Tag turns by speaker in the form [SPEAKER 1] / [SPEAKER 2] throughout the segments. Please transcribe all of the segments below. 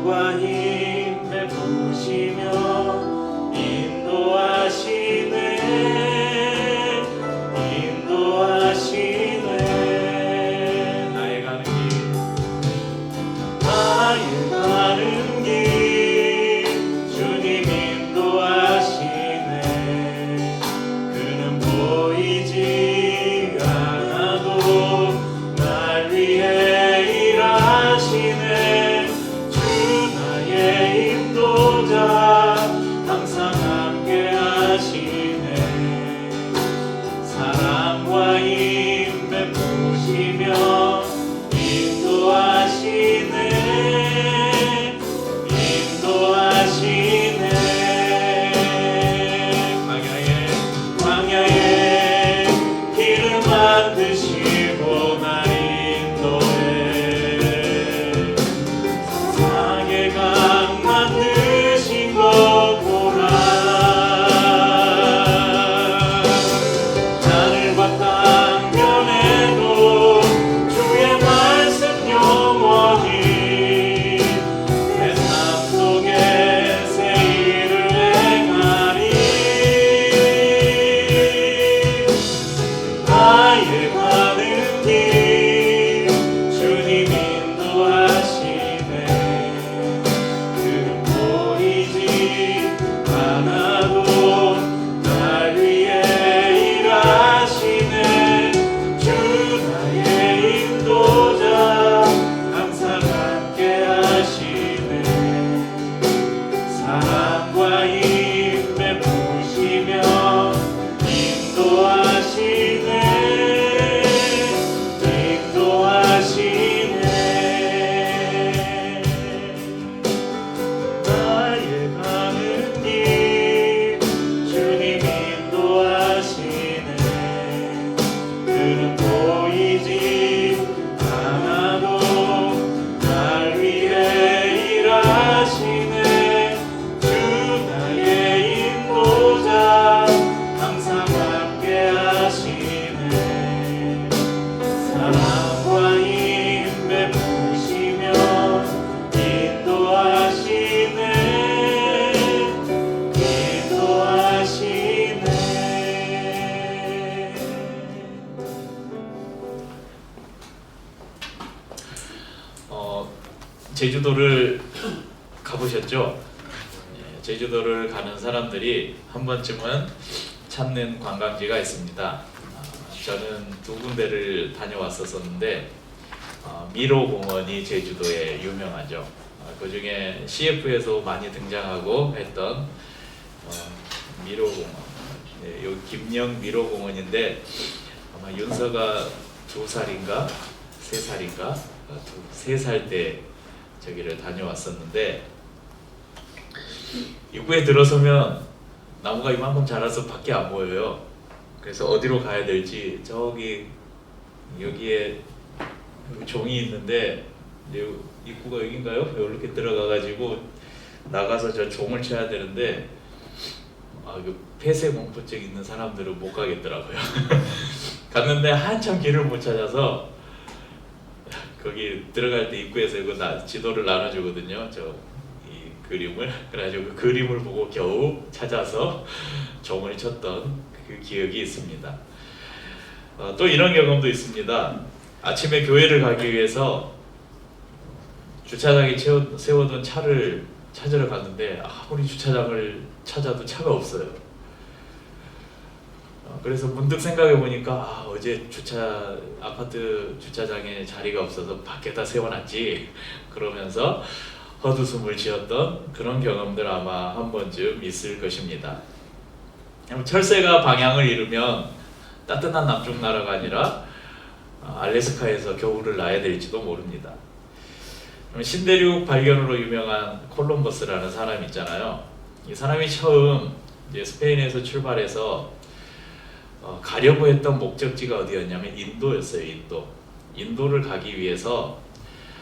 [SPEAKER 1] 사랑과 힘 베푸시며 인도하시네 인도하시네. 나의 가는 길 나의 가는 길 주님 인도하시네. 그는 보이지 않아도 날 위해 일하시네. 주 나의 인도자 항상 함께 하시네. 사랑과 힘 베푸시며 인도하시네 인도하시네. 광야에 길을 만드시고 날 인도해. 세상의 강 만드신 거 보라. 하늘과 땅 면에도 주의 말씀 영원히 내 삶 속에 새 일을 행하리. 나의 가는 길 주님 인도하시네. 그는 보이지 않아도 날 위해 일하시네. 주 나의 인도자 항상 함께 하시네. 사랑과 힘 베푸시며 인도하시네 인도하시네. 나의 가는 길 주님 인도하시네. 그는 보이지 않아도 날 위해 일하시네. 주 나의 인도자 항상 함께 하시네. 사랑과 힘 베푸시며 인도하시네 인도하시네.
[SPEAKER 2] 제주도를 가보셨죠? 예, 제주도를 가는 사람들이 한 번쯤은 찾는 관광지가 있습니다. 저는 두 군데를 다녀왔었는데 미로공원이 제주도에 유명하죠. 그 중에 CF에서 많이 등장하고 했던 미로공원, 네, 여기 김영 미로공원인데 아마 윤서가 2살인가 3살인가 3살 때 저기를 다녀왔었는데, 입구에 들어서면 나무가 이만큼 자라서 밖에 안 보여요. 그래서 어디로 가야 될지 저기 여기에 종이 있는데 입구가 여긴가요? 이렇게 들어가가지고 나가서 저 종을 쳐야 되는데 그 폐쇄 공포증 있는 사람들은 못 가겠더라고요. 갔는데 한참 길을 못 찾아서 거기 들어갈 때 입구에서 이거 지도를 나눠주거든요. 이 그림을. 그래가지고 그 그림을 보고 겨우 찾아서 종을 쳤던 그 기억이 있습니다. 또 이런 경험도 있습니다. 아침에 교회를 가기 위해서 주차장에 세워둔 차를 찾으러 갔는데 아무리 주차장을 찾아도 차가 없어요. 그래서 문득 생각해 보니까 어제 아파트 주차장에 자리가 없어서 밖에다 세워놨지, 그러면서 헛웃음을 지었던 그런 경험들 아마 한 번쯤 있을 것입니다. 철새가 방향을 잃으면 따뜻한 남쪽 나라가 아니라 알래스카에서 겨울을 나야 될지도 모릅니다. 신대륙 발견으로 유명한 콜럼버스라는 사람이 있잖아요. 이 사람이 처음 이제 스페인에서 출발해서 가려고 했던 목적지가 어디였냐면 인도였어요. 인도를 가기 위해서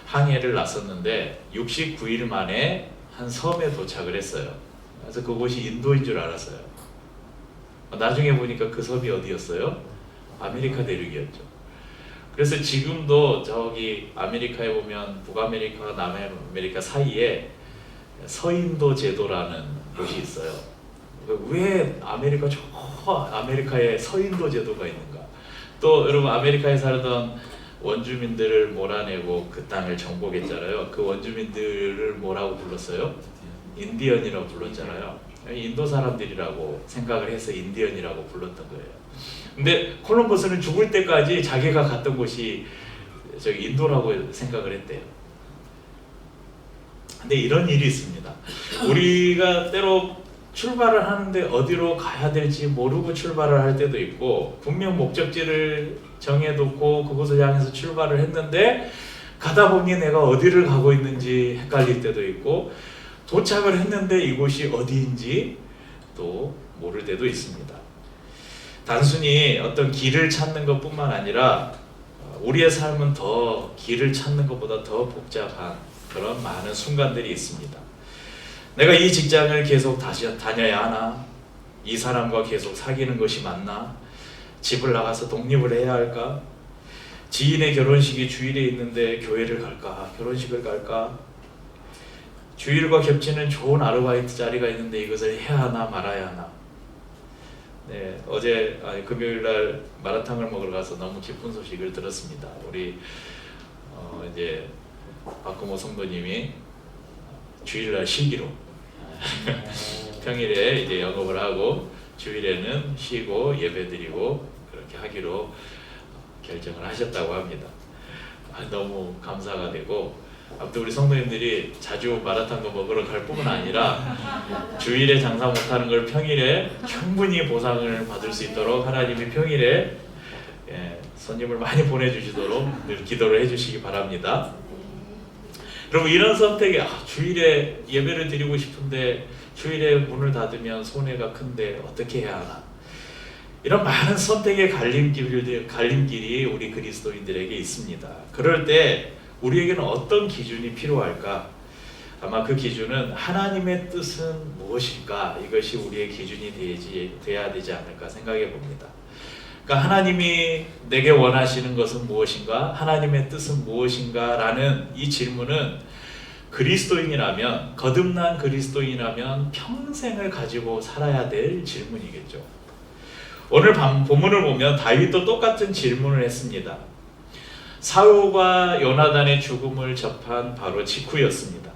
[SPEAKER 2] 항해를 나섰는데 69일 만에 한 섬에 도착을 했어요. 그래서 그곳이 인도인 줄 알았어요. 나중에 보니까 그 섬이 어디였어요? 아메리카 대륙이었죠. 그래서 지금도 저기 아메리카에 보면 북아메리카와 남아메리카 사이에 서인도 제도라는 곳이 있어요. 왜 아메리카에 서인도 제도가 있는가? 또 여러분 아메리카에 살던 원주민들을 몰아내고 그 땅을 정복했잖아요. 그 원주민들을 뭐라고 불렀어요? 인디언이라고 불렀잖아요. 인도 사람들이라고 생각을 해서 인디언이라고 불렀던 거예요. 근데 콜럼버스는 죽을 때까지 자기가 갔던 곳이 저기 인도라고 생각을 했대요. 근데 이런 일이 있습니다. 우리가 때로 출발을 하는데 어디로 가야 될지 모르고 출발을 할 때도 있고, 분명 목적지를 정해놓고 그곳을 향해서 출발을 했는데 가다 보니 내가 어디를 가고 있는지 헷갈릴 때도 있고, 도착을 했는데 이곳이 어디인지 또 모를 때도 있습니다. 단순히 어떤 길을 찾는 것뿐만 아니라 우리의 삶은 더 길을 찾는 것보다 더 복잡한 그런 많은 순간들이 있습니다. 내가 이 직장을 계속 다시 다녀야 하나? 이 사람과 계속 사귀는 것이 맞나? 집을 나가서 독립을 해야 할까? 지인의 결혼식이 주일에 있는데 교회를 갈까? 결혼식을 갈까? 주일과 겹치는 좋은 아르바이트 자리가 있는데 이것을 해야 하나 말아야 하나? 네, 어제 금요일날 마라탕을 먹으러 가서 너무 기쁜 소식을 들었습니다. 우리 이제 박금호 성도님이 주일날 쉬기로 평일에 이제 영업을 하고 주일에는 쉬고 예배드리고 그렇게 하기로 결정을 하셨다고 합니다. 너무 감사가 되고, 아무튼 우리 성도님들이 자주 마라탕도 먹으러 갈 뿐만 아니라 주일에 장사 못하는 걸 평일에 충분히 보상을 받을 수 있도록 하나님이 평일에 손님을 많이 보내주시도록 늘 기도를 해주시기 바랍니다. 여러분, 이런 선택이 주일에 예배를 드리고 싶은데 주일에 문을 닫으면 손해가 큰데 어떻게 해야 하나? 이런 많은 선택의 갈림길이 우리 그리스도인들에게 있습니다. 그럴 때 우리에게는 어떤 기준이 필요할까? 아마 그 기준은 하나님의 뜻은 무엇일까? 이것이 우리의 기준이 돼야 되지 않을까 생각해 봅니다. 그러니까 하나님이 내게 원하시는 것은 무엇인가? 하나님의 뜻은 무엇인가? 라는 이 질문은 그리스도인이라면, 거듭난 그리스도인이라면 평생을 가지고 살아야 될 질문이겠죠. 오늘 본문을 보면 다윗도 똑같은 질문을 했습니다. 사울과 요나단의 죽음을 접한 바로 직후였습니다.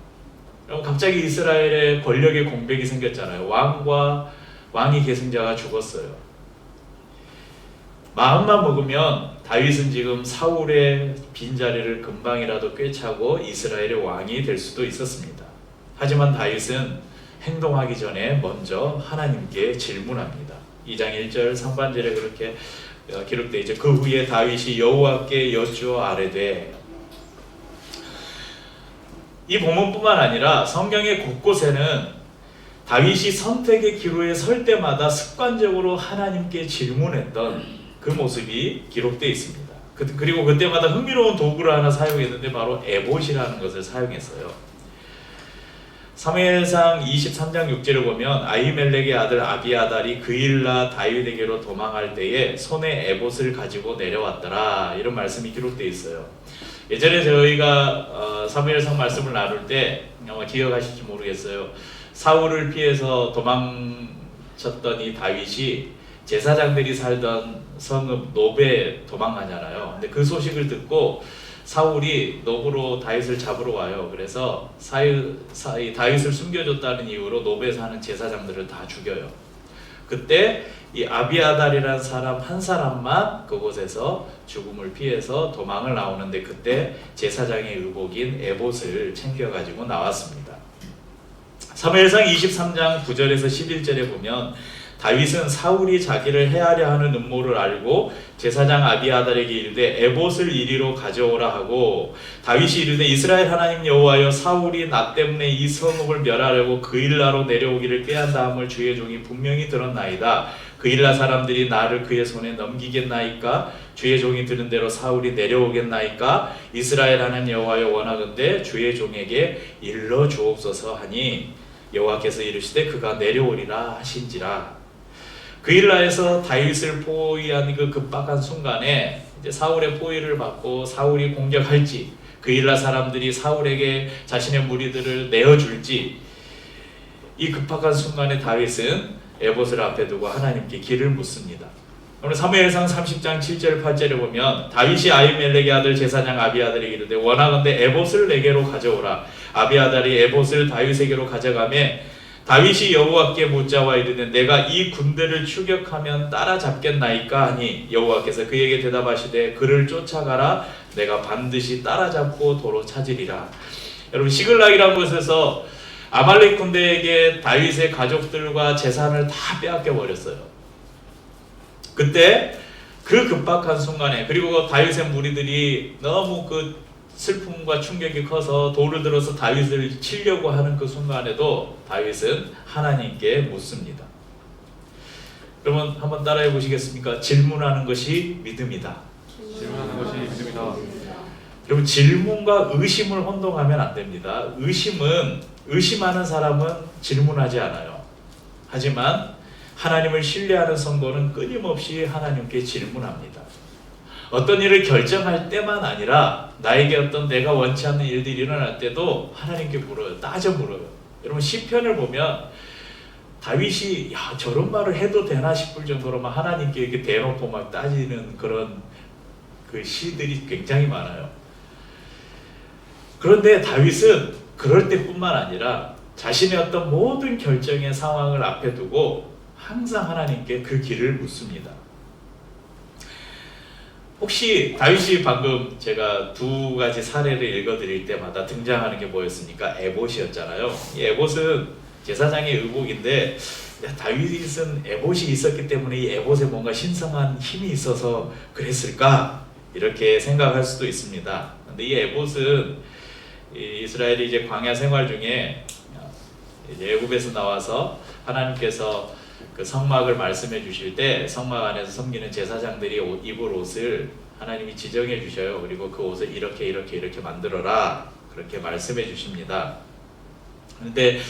[SPEAKER 2] 갑자기 이스라엘의 권력의 공백이 생겼잖아요. 왕이 계승자가 죽었어요. 마음만 먹으면 다윗은 지금 사울의 빈자리를 금방이라도 꿰차고 이스라엘의 왕이 될 수도 있었습니다. 하지만 다윗은 행동하기 전에 먼저 하나님께 질문합니다. 2장 1절 상반절에 그렇게 기록되어 있죠. 그 후에 다윗이 여호와께 여쭈어 아뢰되, 이 본문뿐만 아니라 성경의 곳곳에는 다윗이 선택의 기로에 설 때마다 습관적으로 하나님께 질문했던 그 모습이 기록되어 있습니다. 그리고 그때마다 흥미로운 도구를 하나 사용했는데 바로 에봇이라는 것을 사용했어요. 사무엘상 23장 6절을 보면 아히멜렉의 아들 아비아달이 그일라 다윗에게로 도망할 때에 손에 에봇을 가지고 내려왔더라, 이런 말씀이 기록되어 있어요. 예전에 저희가 사무엘상 말씀을 나눌 때 아마 기억하실지 모르겠어요. 사울을 피해서 도망쳤던 이 다윗이 제사장들이 살던 성읍 노베에 도망가잖아요. 근데 그 소식을 듣고 사울이 노브로 다윗을 잡으러 와요. 그래서 다윗을 숨겨줬다는 이유로 노베에 사는 제사장들을 다 죽여요. 그때 이 아비아달이라는 사람 한 사람만 그곳에서 죽음을 피해서 도망을 나오는데, 그때 제사장의 의복인 에봇을 챙겨가지고 나왔습니다. 사무엘상 23장 9절에서 11절에 보면 다윗은 사울이 자기를 해하려 하는 음모를 알고 제사장 아비아달에게 이르되 에봇을 이리로 가져오라 하고, 다윗이 이르되 이스라엘 하나님 여호와여, 사울이 나 때문에 이 성읍을 멸하려고 그일라로 내려오기를 꾀한다함을 주의 종이 분명히 들었나이다. 그일라 사람들이 나를 그의 손에 넘기겠나이까? 주의 종이 들은 대로 사울이 내려오겠나이까? 이스라엘 하나님 여호와여, 원하건대 주의 종에게 일러 주옵소서 하니 여호와께서 이르시되 그가 내려오리라 하신지라. 그일라에서 다윗을 포위한 그 급박한 순간에 이제 사울의 포위를 받고 사울이 공격할지 그 일라 사람들이 사울에게 자신의 무리들을 내어줄지 이 급박한 순간에 다윗은 에봇을 앞에 두고 하나님께 길을 묻습니다. 오늘 사무엘상 30장 7절 8절에 보면 다윗이 아히멜렉의 아들 제사장 아비아달에게 이르되 원하건대 에봇을 내게로 가져오라. 아비아달이 에봇을 다윗에게로 가져가매 다윗이 여호와께 묻자와 이르되 내가 이 군대를 추격하면 따라잡겠나이까 하니 여호와께서 그에게 대답하시되 그를 쫓아가라. 내가 반드시 따라잡고 도로 찾으리라. 여러분 시글락이라는 곳에서 아말렉 군대에게 다윗의 가족들과 재산을 다 빼앗겨 버렸어요. 그때 그 급박한 순간에 그리고 다윗의 무리들이 너무 그 슬픔과 충격이 커서 돌을 들어서 다윗을 치려고 하는 그 순간에도 다윗은 하나님께 묻습니다. 여러분 한번 따라해 보시겠습니까? 질문하는 것이 믿음이다.
[SPEAKER 3] 질문하는 것이 믿음이다.
[SPEAKER 2] 여러분 질문과 의심을 혼동하면 안 됩니다. 의심하는 사람은 질문하지 않아요. 하지만 하나님을 신뢰하는 성도는 끊임없이 하나님께 질문합니다. 어떤 일을 결정할 때만 아니라 나에게 어떤 내가 원치 않는 일들이 일어날 때도 하나님께 물어요. 따져 물어요. 여러분 시편을 보면 다윗이 야 저런 말을 해도 되나 싶을 정도로 막 하나님께 이렇게 대놓고 막 따지는 그런 그 시들이 굉장히 많아요. 그런데 다윗은 그럴 때뿐만 아니라 자신의 어떤 모든 결정의 상황을 앞에 두고 항상 하나님께 그 길을 묻습니다. 혹시 다윗이 방금 제가 두 가지 사례를 읽어드릴 때마다 등장하는 게 뭐였습니까? 에봇이었잖아요. 이 에봇은 제사장의 의복인데 다윗은 에봇이 있었기 때문에 이 에봇에 뭔가 신성한 힘이 있어서 그랬을까? 이렇게 생각할 수도 있습니다. 근데 이 에봇은 이스라엘이 이제 광야 생활 중에 이제 애굽에서 나와서 하나님께서 그 성막을 말씀해 주실 때 성막 안에서 섬기는 제사장들이 입을 옷을 하나님이 지정해 주셔요. 그리고 그 옷을 이렇게 만들어라 그렇게 말씀해 주십니다. 그런데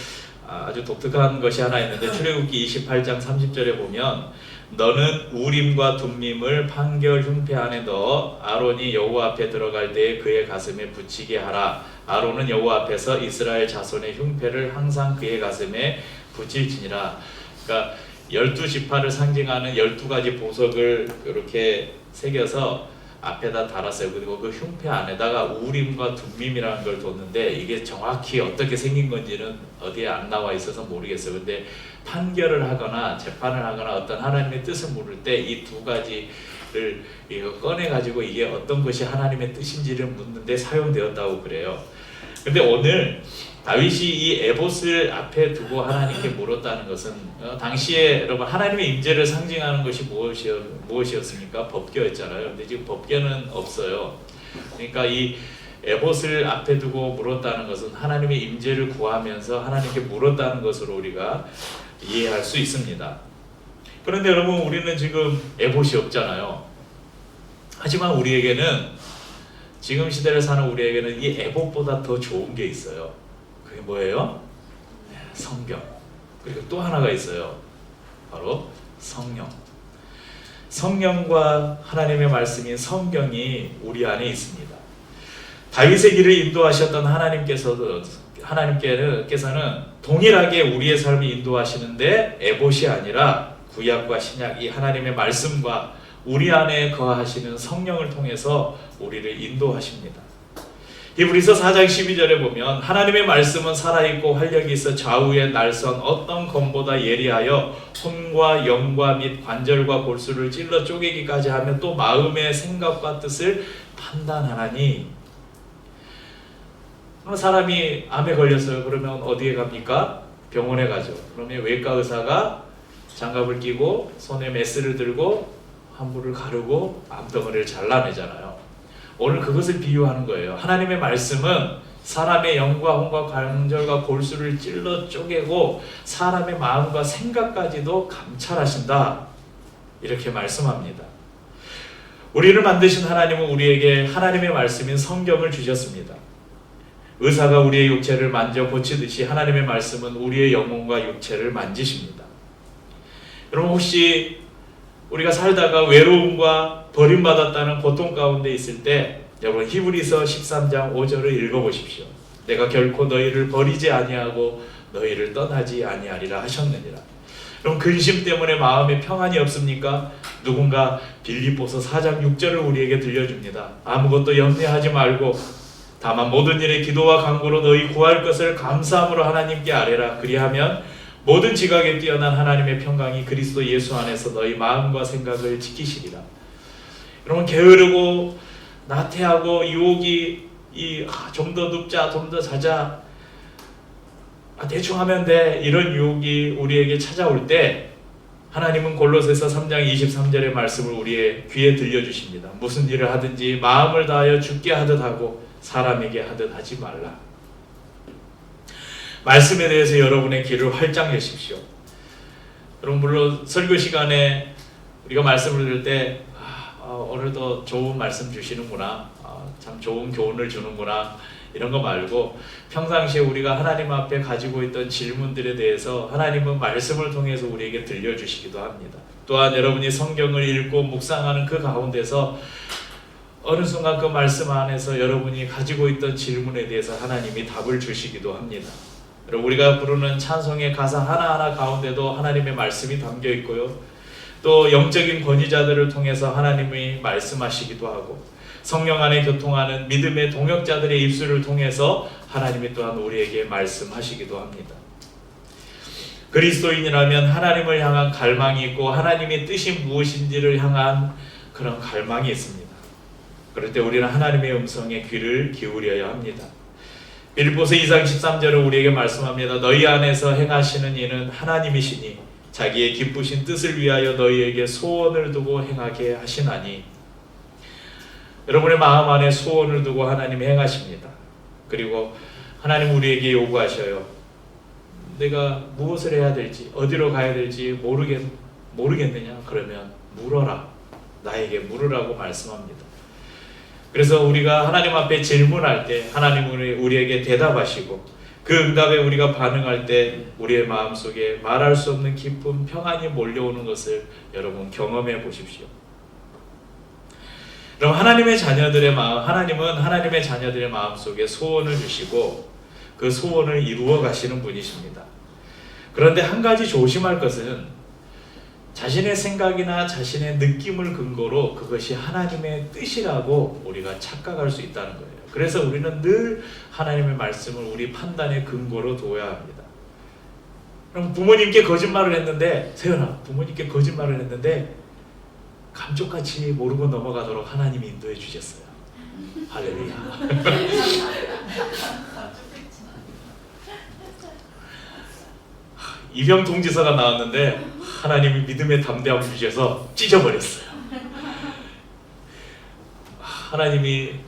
[SPEAKER 2] 아주 독특한 것이 하나 있는데 출애굽기 28장 30절에 보면 너는 우림과 둠밈을 판결 흉패 안에 넣어 아론이 여호와 앞에 들어갈 때에 그의 가슴에 붙이게 하라. 아론은 여호와 앞에서 이스라엘 자손의 흉패를 항상 그의 가슴에 붙일지니라. 그러니까 12지파를 상징하는 12가지 보석을 이렇게 새겨서 앞에다 달았어요. 그리고 그 흉패 안에다가 우림과 둠밈이라는 걸 뒀는데 이게 정확히 어떻게 생긴 건지는 어디에 안 나와 있어서 모르겠어요. 근데 판결을 하거나 재판을 하거나 어떤 하나님의 뜻을 물을 때 이 두 가지를 이거 꺼내 가지고 이게 어떤 것이 하나님의 뜻인지를 묻는데 사용되었다고 그래요. 근데 오늘 다윗이 이 에봇을 앞에 두고 하나님께 물었다는 것은 당시에 여러분 하나님의 임재를 상징하는 것이 무엇이었습니까? 법궤였잖아요. 근데 지금 법궤는 없어요. 그러니까 이 에봇을 앞에 두고 물었다는 것은 하나님의 임재를 구하면서 하나님께 물었다는 것으로 우리가 이해할 수 있습니다. 그런데 여러분 우리는 지금 에봇이 없잖아요. 하지만 우리에게는 지금 시대를 사는 우리에게는 이 에봇보다 더 좋은 게 있어요. 그게 뭐예요? 성경. 그리고 또 하나가 있어요. 바로 성령. 성령과 하나님의 말씀인 성경이 우리 안에 있습니다. 다윗의 길을 인도하셨던 하나님께서는 동일하게 우리의 삶을 인도하시는데 에봇이 아니라 구약과 신약 이 하나님의 말씀과 우리 안에 거하시는 성령을 통해서 우리를 인도하십니다. 히브리서 4장 12절에 보면 하나님의 말씀은 살아있고 활력이 있어 좌우의 날선 어떤 검보다 예리하여 혼과 영과 및 관절과 골수를 찔러 쪼개기까지 하며 또 마음의 생각과 뜻을 판단하나니. 사람이 암에 걸렸어요. 그러면 어디에 갑니까? 병원에 가죠. 그러면 외과 의사가 장갑을 끼고 손에 메스를 들고 환부를 가르고 암덩어리를 잘라내잖아요. 오늘 그것을 비유하는 거예요. 하나님의 말씀은 사람의 영과 혼과 관절과 골수를 찔러 쪼개고 사람의 마음과 생각까지도 감찰하신다. 이렇게 말씀합니다. 우리를 만드신 하나님은 우리에게 하나님의 말씀인 성경을 주셨습니다. 의사가 우리의 육체를 만져 고치듯이 하나님의 말씀은 우리의 영혼과 육체를 만지십니다. 여러분 혹시 우리가 살다가 외로움과 버림받았다는 고통 가운데 있을 때 여러분 히브리서 13장 5절을 읽어보십시오. 내가 결코 너희를 버리지 아니하고 너희를 떠나지 아니하리라 하셨느니라. 그럼 근심 때문에 마음에 평안이 없습니까? 누군가 빌립보서 4장 6절을 우리에게 들려줍니다. 아무것도 염려하지 말고 다만 모든 일에 기도와 간구로 너희 구할 것을 감사함으로 하나님께 아뢰라. 그리하면 모든 지각에 뛰어난 하나님의 평강이 그리스도 예수 안에서 너희 마음과 생각을 지키시리라. 여러분 게으르고 나태하고 유혹이 좀 더 눕자, 좀 더 자자, 대충 하면 돼, 이런 유혹이 우리에게 찾아올 때 하나님은 골로새서 3장 23절의 말씀을 우리의 귀에 들려주십니다. 무슨 일을 하든지 마음을 다하여 주께 하듯 하고 사람에게 하듯 하지 말라. 말씀에 대해서 여러분의 귀를 활짝 여십시오. 여러분 물론 설교 시간에 우리가 말씀을 들을 때 오늘도 좋은 말씀 주시는구나, 참 좋은 교훈을 주는구나, 이런 거 말고 평상시에 우리가 하나님 앞에 가지고 있던 질문들에 대해서 하나님은 말씀을 통해서 우리에게 들려주시기도 합니다. 또한 여러분이 성경을 읽고 묵상하는 그 가운데서 어느 순간 그 말씀 안에서 여러분이 가지고 있던 질문에 대해서 하나님이 답을 주시기도 합니다. 여러분 우리가 부르는 찬송의 가사 하나하나 가운데도 하나님의 말씀이 담겨 있고요, 또 영적인 권위자들을 통해서 하나님이 말씀하시기도 하고 성령 안에 교통하는 믿음의 동역자들의 입술을 통해서 하나님이 또한 우리에게 말씀하시기도 합니다. 그리스도인이라면 하나님을 향한 갈망이 있고 하나님의 뜻이 무엇인지를 향한 그런 갈망이 있습니다. 그럴 때 우리는 하나님의 음성에 귀를 기울여야 합니다. 빌립보서 2장 13절을 우리에게 말씀합니다. 너희 안에서 행하시는 이는 하나님이시니 자기의 기쁘신 뜻을 위하여 너희에게 소원을 두고 행하게 하시나니. 여러분의 마음 안에 소원을 두고 하나님이 행하십니다. 그리고 하나님 우리에게 요구하셔요. 내가 무엇을 해야 될지, 어디로 가야 될지 모르겠느냐? 그러면 물어라. 나에게 물으라고 말씀합니다. 그래서 우리가 하나님 앞에 질문할 때 하나님은 우리에게 대답하시고 그 응답에 우리가 반응할 때 우리의 마음속에 말할 수 없는 기쁨, 평안이 몰려오는 것을 여러분 경험해 보십시오. 그럼 하나님은 하나님의 자녀들의 마음속에 소원을 주시고 그 소원을 이루어 가시는 분이십니다. 그런데 한 가지 조심할 것은 자신의 생각이나 자신의 느낌을 근거로 그것이 하나님의 뜻이라고 우리가 착각할 수 있다는 거예요. 그래서 우리는 늘 하나님의 말씀을 우리 판단의 근거로 둬야 합니다. 그럼 부모님께 거짓말을 했는데, 세연아, 부모님께 거짓말을 했는데 감쪽같이 모르고 넘어가도록 하나님이 인도해 주셨어요. 할렐루야. 입영 통지서가 나왔는데 하나님이 믿음의 담대함을 주셔서 찢어버렸어요. 하나님이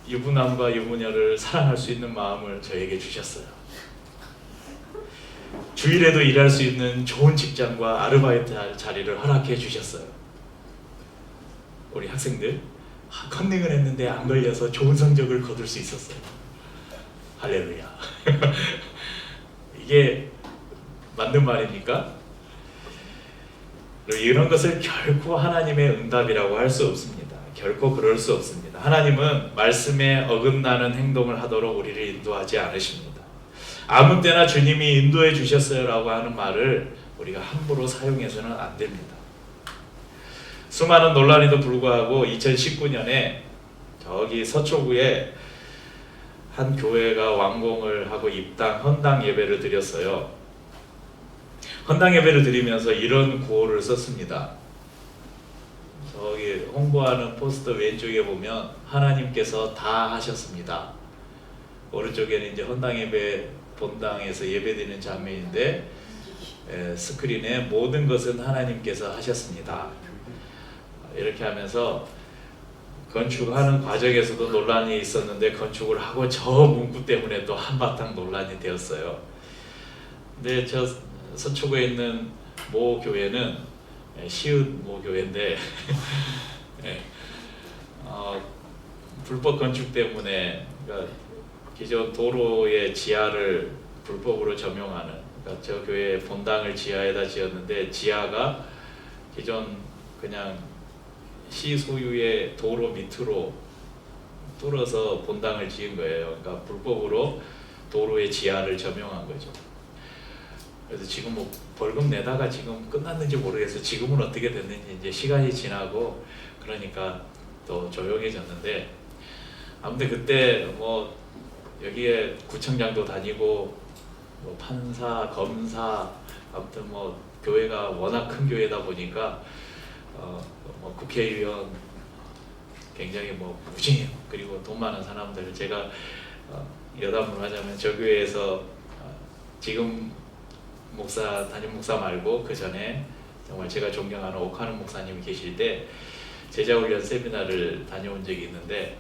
[SPEAKER 2] 유부남과 유부녀를 사랑할 수 있는 마음을 저에게 주셨어요. 주일에도 일할 수 있는 좋은 직장과 아르바이트 자리를 허락해 주셨어요. 우리 학생들 컨닝을 했는데 안 걸려서 좋은 성적을 거둘 수 있었어요. 할렐루야. 이게 맞는 말입니까? 이런 것을 결코 하나님의 응답이라고 할 수 없습니다. 결코 그럴 수 없습니다. 하나님은 말씀에 어긋나는 행동을 하도록 우리를 인도하지 않으십니다. 아무 때나 주님이 인도해 주셨어요 라고 하는 말을 우리가 함부로 사용해서는 안 됩니다. 수많은 논란에도 불구하고 2019년에 저기 서초구에 한 교회가 완공을 하고 헌당 예배를 드렸어요. 헌당 예배를 드리면서 이런 구호를 썼습니다. 저기 홍보하는 포스터 왼쪽에 보면 하나님께서 다 하셨습니다. 오른쪽에는 이제 헌당 예배 본당에서 예배드리는 장면인데 스크린에 모든 것은 하나님께서 하셨습니다. 이렇게 하면서 건축하는 과정에서도 논란이 있었는데 건축을 하고 저 문구 때문에 또 한바탕 논란이 되었어요. 근데 저 서초구에 있는 모 교회는 시읒 모 교회인데 불법 건축 때문에, 그러니까 기존 도로의 지하를 불법으로 점용하는, 그러니까 저 교회 본당을 지하에다 지었는데 지하가 기존 그냥 시 소유의 도로 밑으로 뚫어서 본당을 지은 거예요. 그러니까 불법으로 도로의 지하를 점용한 거죠. 그래서 지금 뭐 벌금 내다가 지금 끝났는지 모르겠어요. 지금은 어떻게 됐는지 이제 시간이 지나고 그러니까 또 조용해졌는데, 아무튼 그때 뭐 여기에 구청장도 다니고 뭐 판사, 검사, 아무튼 뭐 교회가 워낙 큰 교회다 보니까 뭐 국회의원 굉장히 뭐 무지해요. 그리고 돈 많은 사람들, 제가 여담을 하자면 저 교회에서 지금 목사, 담임 목사 말고 그 전에 정말 제가 존경하는 옥하는 목사님이 계실 때 제자훈련 세미나를 다녀온 적이 있는데,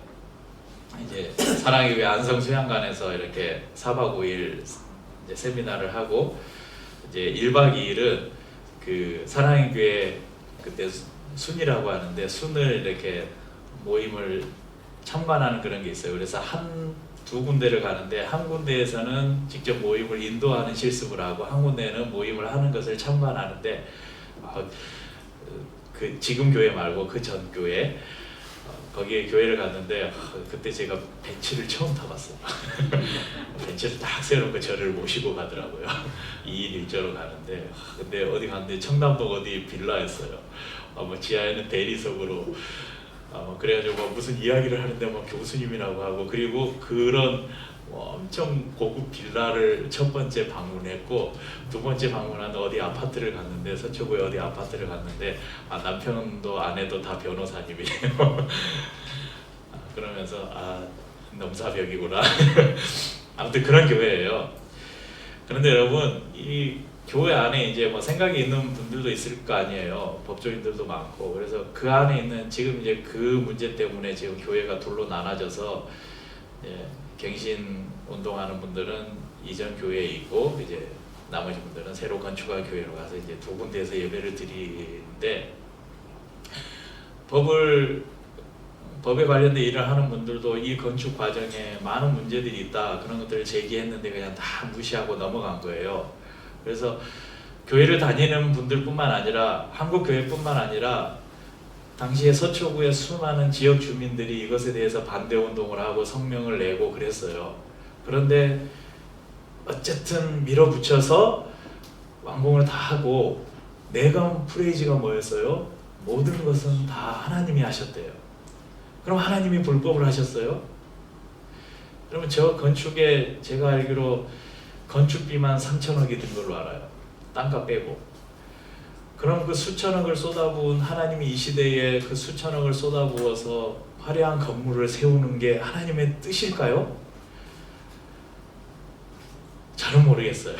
[SPEAKER 2] 이제 사랑의 교회 안성수양관에서 이렇게 4박 5일 이제 세미나를 하고, 이제 1박 2일은 그 사랑의 교회 그때 순이라고 하는데 순을 이렇게 모임을 참관하는 그런 게 있어요. 그래서 두 군데를 가는데, 한 군데에서는 직접 모임을 인도하는 실습을 하고, 한 군데는 모임을 하는 것을 참관하는데, 그 지금 교회 말고 그 전 교회, 거기에 교회를 갔는데 그때 제가 벤치를 처음 타봤어요. 벤치를 딱 세워놓고 저를 모시고 가더라고요. 2일 1조로 가는데, 근데 어디 갔는데 청담동 어디 빌라였어요. 뭐 지하에는 대리석으로, 그래가지고 뭐 무슨 이야기를 하는데 뭐 교수님이라고 하고, 그리고 그런 엄청 고급 빌라를 첫 번째 방문했고, 두 번째 방문한 어디 아파트를 갔는데, 서초구에 어디 아파트를 갔는데, 남편도 아내도 다 변호사님이에요. 그러면서 넘사벽이구나. 아무튼 그런 교회예요. 그런데 여러분, 이 교회 안에 이제 뭐 생각이 있는 분들도 있을 거 아니에요. 법조인들도 많고. 그래서 그 안에 있는, 지금 이제 그 문제 때문에 지금 교회가 둘로 나눠져서 갱신 운동하는 분들은 이전 교회에 있고, 이제 나머지 분들은 새로 건축한 교회로 가서 이제 두 군데에서 예배를 드리는데, 법에 관련된 일을 하는 분들도 이 건축 과정에 많은 문제들이 있다, 그런 것들을 제기했는데 그냥 다 무시하고 넘어간 거예요. 그래서 교회를 다니는 분들뿐만 아니라, 한국 교회뿐만 아니라 당시에 서초구의 수많은 지역 주민들이 이것에 대해서 반대 운동을 하고 성명을 내고 그랬어요. 그런데 어쨌든 밀어붙여서 완공을 다 하고, 내건 프레이즈가 뭐였어요? 모든 것은 다 하나님이 하셨대요. 그럼 하나님이 불법을 하셨어요? 그러면 저 건축에 제가 알기로 건축비만 3천억이 든 걸로 알아요. 땅값 빼고. 그럼 그 수천억을 쏟아부은 하나님이 이 시대에 그 수천억을 쏟아부어서 화려한 건물을 세우는 게 하나님의 뜻일까요? 저는 모르겠어요.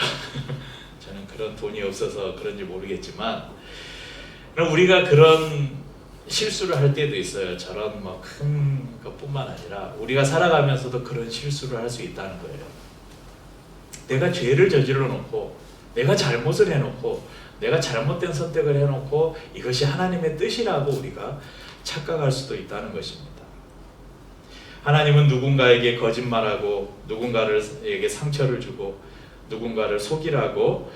[SPEAKER 2] 저는 그런 돈이 없어서 그런지 모르겠지만, 그럼 우리가 그런 실수를 할 때도 있어요. 저런 뭐 큰 것뿐만 아니라 우리가 살아가면서도 그런 실수를 할 수 있다는 거예요. 내가 죄를 저질러 놓고, 내가 잘못을 해놓고, 내가 잘못된 선택을 해놓고 이것이 하나님의 뜻이라고 우리가 착각할 수도 있다는 것입니다. 하나님은 누군가에게 거짓말하고, 누군가에게 상처를 주고, 누군가를 속이라고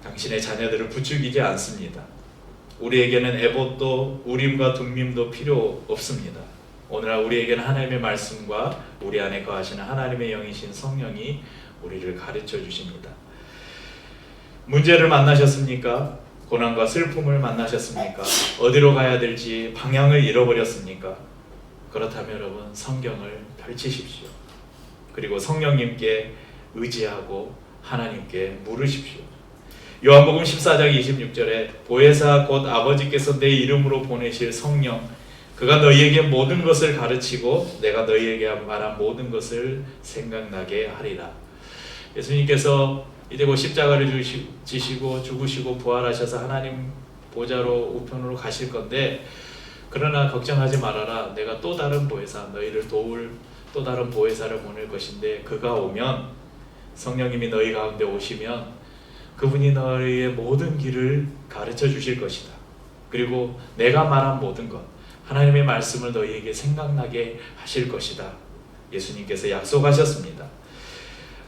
[SPEAKER 2] 당신의 자녀들을 부추기지 않습니다. 우리에게는 에봇도 우림과 둠밈도 필요 없습니다. 오늘날 우리에게는 하나님의 말씀과 우리 안에 거하시는 하나님의 영이신 성령이 우리를 가르쳐 주십니다. 문제를 만나셨습니까? 고난과 슬픔을 만나셨습니까? 어디로 가야 될지 방향을 잃어버렸습니까? 그렇다면 여러분, 성경을 펼치십시오. 그리고 성령님께 의지하고 하나님께 물으십시오. 요한복음 14장 26절에 보혜사 곧 아버지께서 내 이름으로 보내실 성령, 그가 너희에게 모든 것을 가르치고 내가 너희에게 말한 모든 것을 생각나게 하리라. 예수님께서 이제 곧 십자가를 지시고 죽으시고 부활하셔서 하나님 보좌로 우편으로 가실 건데, 그러나 걱정하지 말아라. 내가 또 다른 보혜사, 너희를 도울 또 다른 보혜사를 보낼 것인데, 그가 오면, 성령님이 너희 가운데 오시면 그분이 너희의 모든 길을 가르쳐 주실 것이다. 그리고 내가 말한 모든 것, 하나님의 말씀을 너희에게 생각나게 하실 것이다. 예수님께서 약속하셨습니다.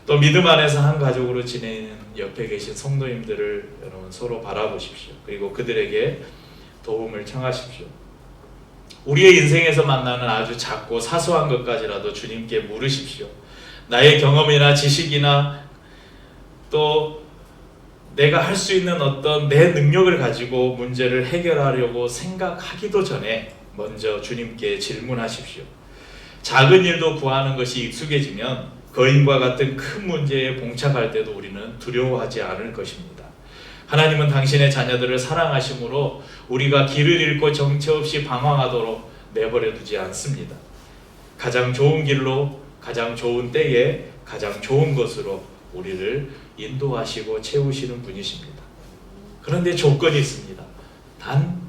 [SPEAKER 2] 또 믿음 안에서 한 가족으로 지내는 옆에 계신 성도님들을 여러분 서로 바라보십시오. 그리고 그들에게 도움을 청하십시오. 우리의 인생에서 만나는 아주 작고 사소한 것까지라도 주님께 물으십시오. 나의 경험이나 지식이나 또 내가 할 수 있는 어떤 내 능력을 가지고 문제를 해결하려고 생각하기도 전에 먼저 주님께 질문하십시오. 작은 일도 구하는 것이 익숙해지면 거인과 같은 큰 문제에 봉착할 때도 우리는 두려워하지 않을 것입니다. 하나님은 당신의 자녀들을 사랑하심으로 우리가 길을 잃고 정처 없이 방황하도록 내버려 두지 않습니다. 가장 좋은 길로, 가장 좋은 때에, 가장 좋은 것으로 우리를 인도하시고 채우시는 분이십니다. 그런데 조건이 있습니다. 단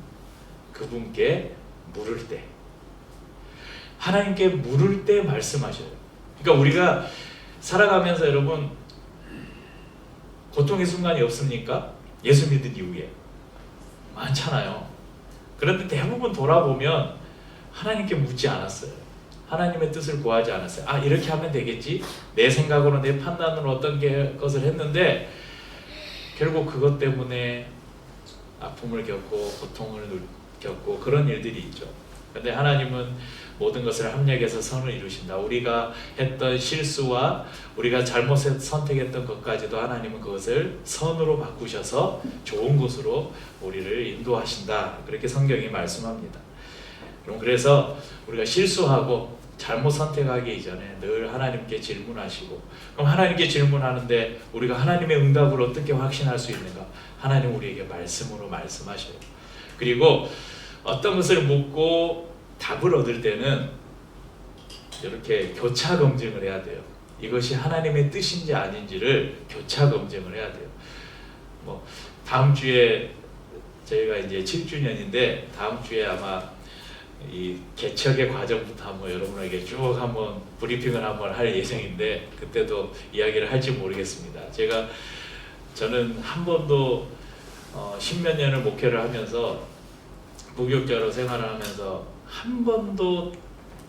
[SPEAKER 2] 그분께 물을 때, 하나님께 물을 때 말씀하셔요. 그러니까 우리가 살아가면서 여러분 고통의 순간이 없습니까? 예수 믿은 이후에 많잖아요. 그런데 대부분 돌아보면 하나님께 묻지 않았어요. 하나님의 뜻을 구하지 않았어요. 아, 이렇게 하면 되겠지? 내 생각으로, 내 판단으로 어떤 것을 했는데 결국 그것 때문에 아픔을 겪고 고통을 겪고 그런 일들이 있죠. 그런데 하나님은 모든 것을 합력해서 선을 이루신다. 우리가 했던 실수와 우리가 잘못 선택했던 것까지도 하나님은 그것을 선으로 바꾸셔서 좋은 곳으로 우리를 인도하신다. 그렇게 성경이 말씀합니다. 그래서 우리가 실수하고 잘못 선택하기 이전에 늘 하나님께 질문하시고, 그럼 하나님께 질문하는데 우리가 하나님의 응답을 어떻게 확신할 수 있는가? 하나님 우리에게 말씀으로 말씀하셔요. 그리고 어떤 것을 묻고 답을 얻을 때는 이렇게 교차 검증을 해야 돼요. 이것이 하나님의 뜻인지 아닌지를 교차 검증을 해야 돼요. 뭐 다음 주에 저희가 이제 7주년인데 다음 주에 아마 이 개척의 과정부터 한번 여러분에게 쭉 한번 브리핑을 한번 할 예정인데 그때도 이야기를 할지 모르겠습니다. 저는 한 번도 10몇 년을 목회를 하면서 부교육자로 생활을 하면서 한 번도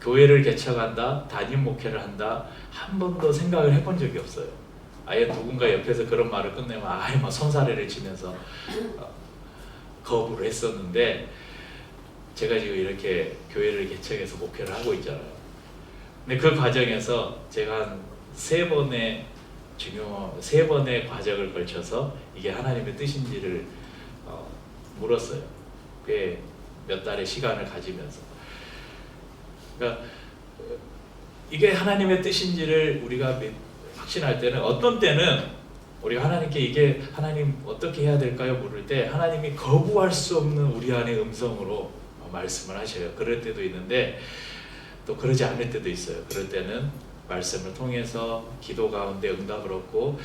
[SPEAKER 2] 교회를 개척한다, 담임 목회를 한다 한 번도 생각을 해본 적이 없어요. 아예 누군가 옆에서 그런 말을 끝내면 아예 막 손사래를 치면서 거부를 했었는데 제가 지금 이렇게 교회를 개척해서 목회를 하고 있잖아요. 근데 그 과정에서 제가 한 세 번의 과정을 걸쳐서 이게 하나님의 뜻인지를 물었어요. 꽤 몇 달의 시간을 가지면서. 그러니까 이게 하나님의 뜻인지를 우리가 확신할 때는, 어떤 때는 우리가 하나님께 이게 하나님 어떻게 해야 될까요? 물을 때 하나님이 거부할 수 없는 우리 안의 음성으로 말씀을 하셔요. 그럴 때도 있는데 또 그러지 않을 때도 있어요. 그럴 때는 말씀을 통해서 기도 가운데 응답을 얻고,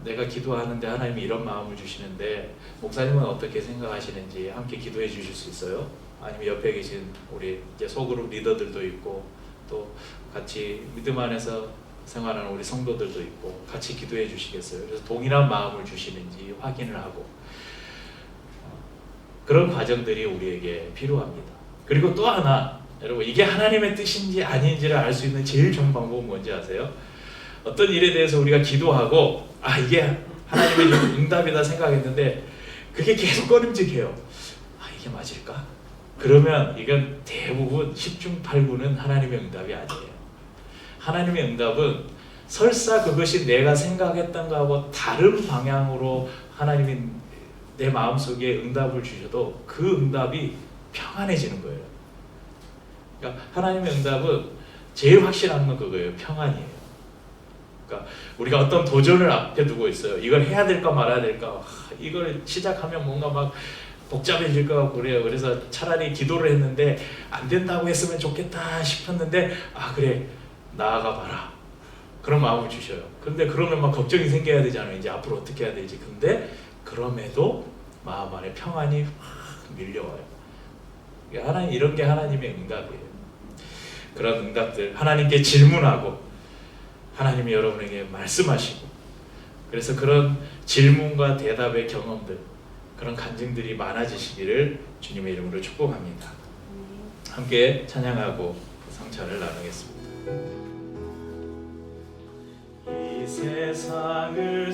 [SPEAKER 2] 내가 기도하는데 하나님이 이런 마음을 주시는데 목사님은 어떻게 생각하시는지 함께 기도해 주실 수 있어요? 아니면 옆에 계신 우리 이제 소그룹 리더들도 있고 또 같이 믿음 안에서 생활하는 우리 성도들도 있고 같이 기도해 주시겠어요? 그래서 동일한 마음을 주시는지 확인을 하고, 그런 과정들이 우리에게 필요합니다. 그리고 또 하나, 여러분 이게 하나님의 뜻인지 아닌지를 알 수 있는 제일 좋은 방법은 뭔지 아세요? 어떤 일에 대해서 우리가 기도하고 이게 하나님의 응답이다 생각했는데 그게 계속 꺼림직해요. 이게 맞을까? 그러면 이건 대부분 10중 8구는 하나님의 응답이 아니에요. 하나님의 응답은 설사 그것이 내가 생각했던 거하고 다른 방향으로 하나님이 내 마음속에 응답을 주셔도 그 응답이 평안해지는 거예요. 그러니까 하나님의 응답은 제일 확실한 건 그거예요. 평안이에요. 그러니까 우리가 어떤 도전을 앞에 두고 있어요. 이걸 해야 될까 말아야 될까, 이걸 시작하면 뭔가 막 복잡해질 것 같고 그래요. 그래서 차라리 기도를 했는데 안 된다고 했으면 좋겠다 싶었는데 그래 나아가 봐라, 그런 마음을 주셔요. 근데 그러면 막 걱정이 생겨야 되잖아요. 이제 앞으로 어떻게 해야 되지. 근데 그럼에도 마음 안에 평안이 확 밀려와요. 하나님, 이런 게 하나님의 응답이에요. 그런 응답들, 하나님께 질문하고 하나님이 여러분에게 말씀하시고, 그래서 그런 질문과 대답의 경험들, 그런 간증들이 많아지시기를 주님의 이름으로 축복합니다. 함께 찬양하고 성찬을 나누겠습니다. 이 세상을